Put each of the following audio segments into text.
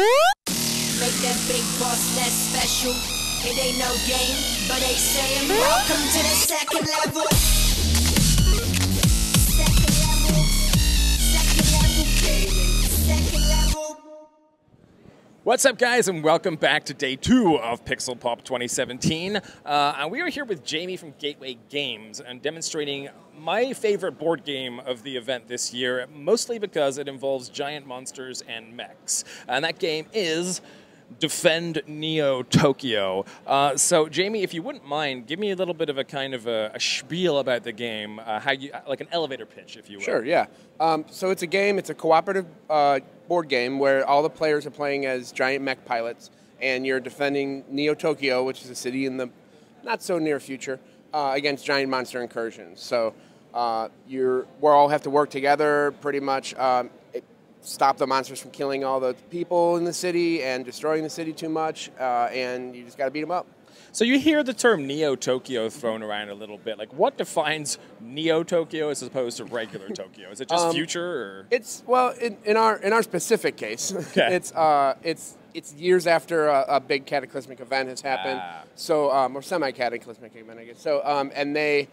Make that big boss less special. It ain't no game, but they saying welcome to the second level. Second level. Second level gaming. Second level. What's up, guys, and welcome back to day 2 of PixelPop 2017. And we are here with Jamie from Gateway Games and demonstrating my favorite board game of the event this year, mostly because it involves giant monsters and mechs. And that game is Defend Neo Tokyo. So, Jamie, if you wouldn't mind, give me a little bit of a kind of a spiel about the game, how you like an elevator pitch, if you will. Sure, yeah. So it's a game. It's a cooperative board game where all the players are playing as giant mech pilots, and you're defending Neo Tokyo, which is a city in the not so near future, against giant monster incursions. So we all have to work together, pretty much. Stop the monsters from killing all the people in the city and destroying the city too much, and you just got to beat them up. So you hear the term Neo Tokyo thrown around a little bit. Like, what defines Neo Tokyo as opposed to regular Tokyo? Is it just future? Or? It's in our specific case, okay. It's years after a big cataclysmic event has happened. So or semi-cataclysmic event, I guess. So and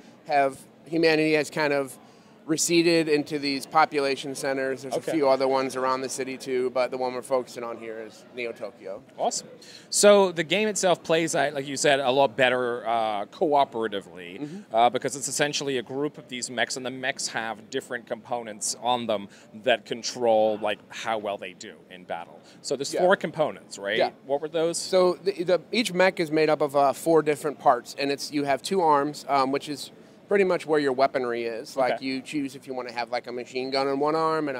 humanity has kind of receded into these population centers. There's a few other ones around the city too, but the one we're focusing on here is Neo Tokyo. Awesome. So the game itself plays, like you said, a lot better cooperatively because it's essentially a group of these mechs, and the mechs have different components on them that control like how well they do in battle. So there's 4 components, right? Yeah. What were those? So each mech is made up of 4 different parts, and you have 2 arms, which is pretty much where your weaponry is. Like you choose if you want to have like a machine gun on one arm and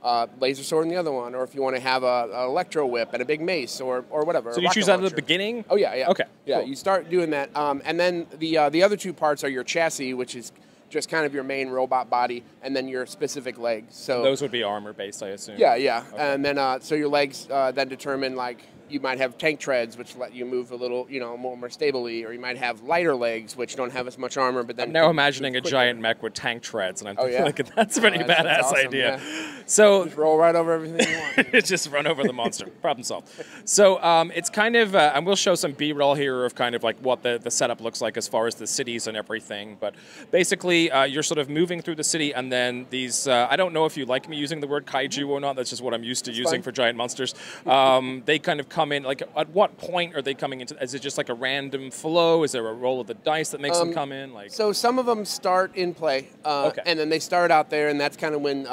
a laser sword in the other one, or if you want to have an electro whip and a big mace or whatever. So you choose that at the beginning? Oh yeah. Okay. Yeah, cool. You start doing that, and then the other 2 parts are your chassis, which is just kind of your main robot body, and then your specific legs. So those would be armor based, I assume. Yeah. Okay. And then so your legs then determine like. You might have tank treads, which let you move a little, more stably, or you might have lighter legs, which don't have as much armor. But then I'm now imagining a giant mech with tank treads, and I'm thinking that's a pretty badass that's awesome, idea. Yeah. So just roll right over everything you want. just run over the monster. Problem solved. So it's kind of, and we'll show some B-roll here of kind of like what the setup looks like as far as the cities and everything. But basically, you're sort of moving through the city, and then these. I don't know if you like me using the word kaiju or not. That's just what I'm used to using for giant monsters. They kind of come in like. At what point are they coming into? Is it just like a random flow? Is there a roll of the dice that makes them come in? Like so, some of them start in play, and then they start out there, and that's kind of when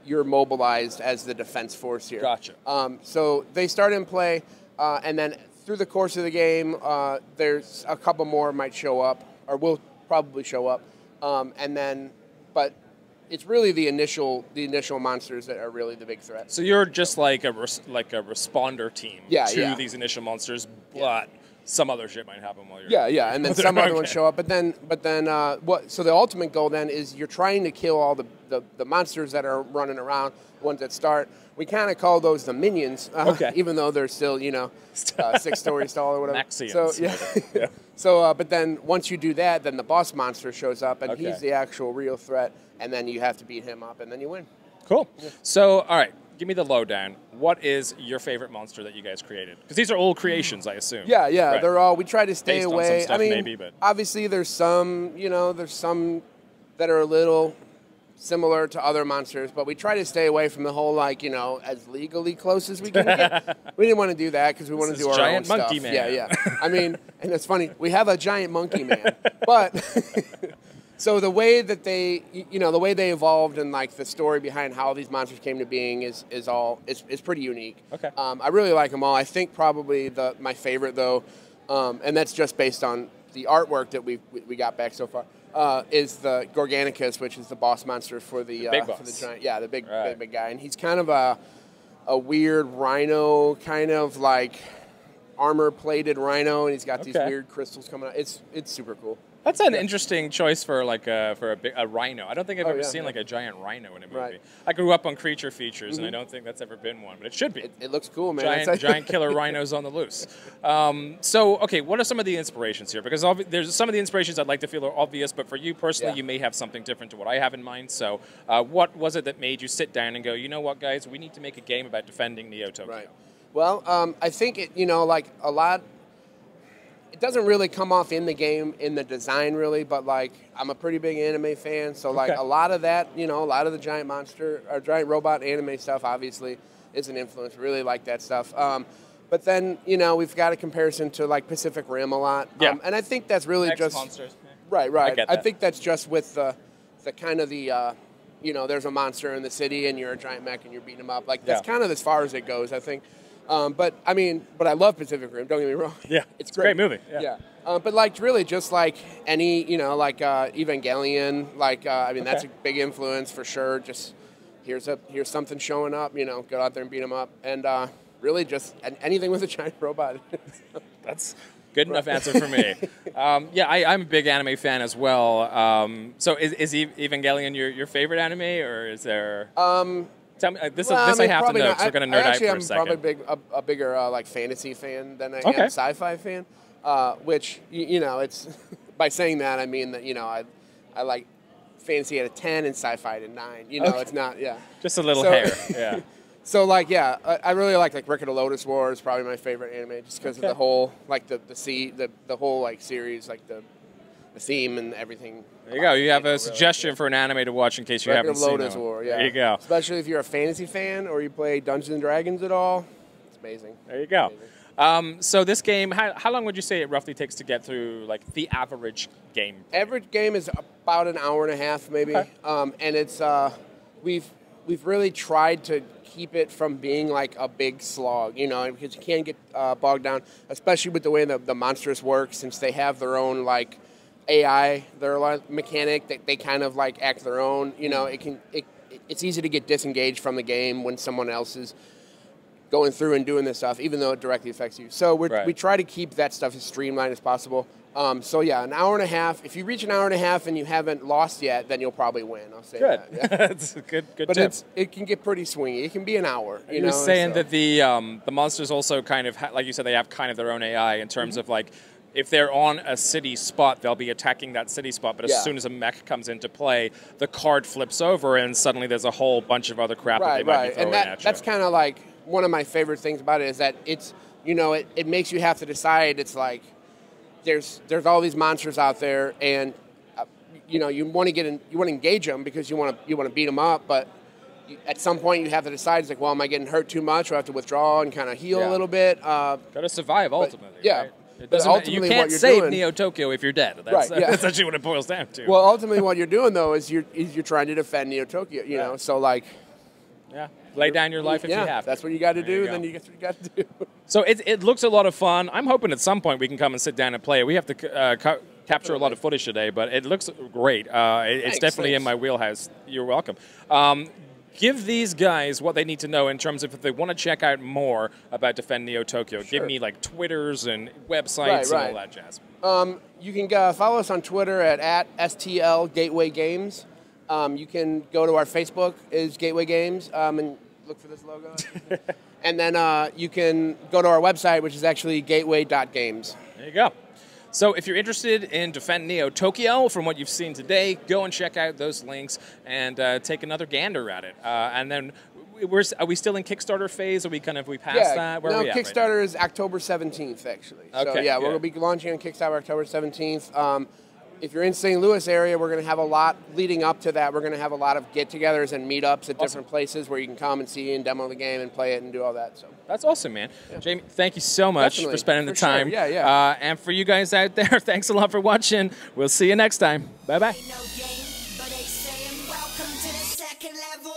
you're mobilized as the defense force here. Gotcha. So they start in play, and then through the course of the game, there's a couple more might show up, or will probably show up, but. It's really the initial monsters that are really the big threat. So you're just like a responder team to these initial monsters, but some other shit might happen while you're and then some other ones show up. But then so the ultimate goal then is you're trying to kill all the monsters that are running around, ones that start. We kind of call those the minions, even though they're still 6 stories tall or whatever. Mechians. So but then once you do that, then the boss monster shows up, and he's the actual real threat. And then you have to beat him up, and then you win. Cool. Yeah. So, all right, give me the lowdown. What is your favorite monster that you guys created? Because these are old creations, I assume. Yeah, right. They're all. We try to stay based away. On some stuff, maybe, but obviously there's some that are a little similar to other monsters, but we try to stay away from the whole as legally close as we can get. We didn't want to do that because we want to do our giant own monkey stuff. man. Yeah. I mean, and it's funny. We have a giant monkey man, but. So the way that they evolved and like the story behind how these monsters came to being is pretty unique. Okay. I really like them all. I think probably my favorite though, and that's just based on the artwork that we got back so far, is the Gorganicus, which is the boss monster for the big boss. For the giant, the big guy, and he's kind of a weird rhino, kind of like armor plated rhino, and he's got these weird crystals coming out. It's super cool. That's an interesting choice for like a rhino. I don't think I've ever seen like a giant rhino in a movie. Right. I grew up on creature features, and I don't think that's ever been one, but it should be. It looks cool, man. Giant killer rhinos on the loose. So, okay, what are some of the inspirations here? Because there's some of the inspirations I'd like to feel are obvious, but for you personally, you may have something different to what I have in mind. So, what was it that made you sit down and go, you know what, guys, we need to make a game about defending Neo Tokyo? Right. Well, I think it, like a lot. It doesn't really come off in the game, in the design really, but like I'm a pretty big anime fan, so like a lot of that, a lot of the giant monster or giant robot anime stuff obviously is an influence. Really like that stuff. But then, we've got a comparison to like Pacific Rim a lot. Yeah. And I think that's really Mechs, just monsters. Right. I think that's just with the kind of the there's a monster in the city and you're a giant mech and you're beating them up. Like that's kind of as far as it goes, I think. But I love Pacific Rim. Don't get me wrong. Yeah, it's a great movie. Yeah. But like really, just like any, like Evangelion. Like that's a big influence for sure. Just here's something showing up. Go out there and beat them up, and really just anything with a giant robot. That's good enough answer for me. I'm a big anime fan as well. So is Evangelion your favorite anime, or is there? Tell me, this I have to know because we're going to nerd out for a second. I'm probably a bigger like fantasy fan than I am sci-fi fan. Which it's by saying that I mean that I like fantasy at a 10 and sci-fi at a 9. It's not just a little hair. Yeah. So I really like Rick of the Lotus War is probably my favorite anime just because of the whole like the whole like series like the theme and everything. There you go. You have a suggestion for an anime to watch in case you haven't seen it. Lotus War, yeah. There you go. Especially if you're a fantasy fan or you play Dungeons and Dragons at all. It's amazing. There you go. So this game, how long would you say it roughly takes to get through like the average game? Average game is about an hour and a half maybe. Okay. And it's we've really tried to keep it from being like a big slog, because you can get bogged down, especially with the way the monsters work since they have their own like AI, their mechanic, they kind of like act their own. It's easy to get disengaged from the game when someone else is going through and doing this stuff, even though it directly affects you. So we try to keep that stuff as streamlined as possible. An hour and a half. If you reach an hour and a half and you haven't lost yet, then you'll probably win. I'll say that. Yeah. That's a good but tip. It can get pretty swingy. It can be an hour. You're saying that the monsters also kind of, like you said, they have kind of their own AI in terms of like, if they're on a city spot, they'll be attacking that city spot. But as soon as a mech comes into play, the card flips over, and suddenly there's a whole bunch of other crap that they might be throwing at you. That's kind of like one of my favorite things about it is that it's it makes you have to decide. It's like there's all these monsters out there, and you want to engage them because you want to beat them up, but at some point you have to decide. It's like, well, am I getting hurt too much? Or I have to withdraw and kind of heal a little bit. Got to survive ultimately. Right? You can't save Neo Tokyo if you're dead. That's essentially what it boils down to. Well, ultimately, what you're doing though is you're trying to defend Neo Tokyo. You know, so like, lay down your life if you have. That's what you got to do. Then that's what you got to do. So it looks a lot of fun. I'm hoping at some point we can come and sit down and play it. We have to capture a lot of footage today, but it looks great. It's definitely in my wheelhouse. You're welcome. Give these guys what they need to know in terms of if they want to check out more about Defend Neo Tokyo. Sure. Give me like Twitters and websites and all that jazz. You can follow us on Twitter at STL Gateway Games. You can go to our Facebook is Gateway Games and look for this logo. And then you can go to our website, which is actually gateway.games. There you go. So if you're interested in Defend Neo Tokyo, from what you've seen today, go and check out those links and take another gander at it. And then, are we still in Kickstarter phase? Are we past that? Where are we at Kickstarter right is October 17th, actually. Okay, so, we're going to be launching on Kickstarter October 17th. If you're in St. Louis area, we're going to have a lot leading up to that. We're going to have a lot of get-togethers and meetups at different places where you can come and see and demo the game and play it and do all that. So that's awesome, man. Yeah. Jamie, thank you so much for spending the time. Sure. Yeah. And for you guys out there, thanks a lot for watching. We'll see you next time. Bye-bye. No game, but they saying welcome to the second level.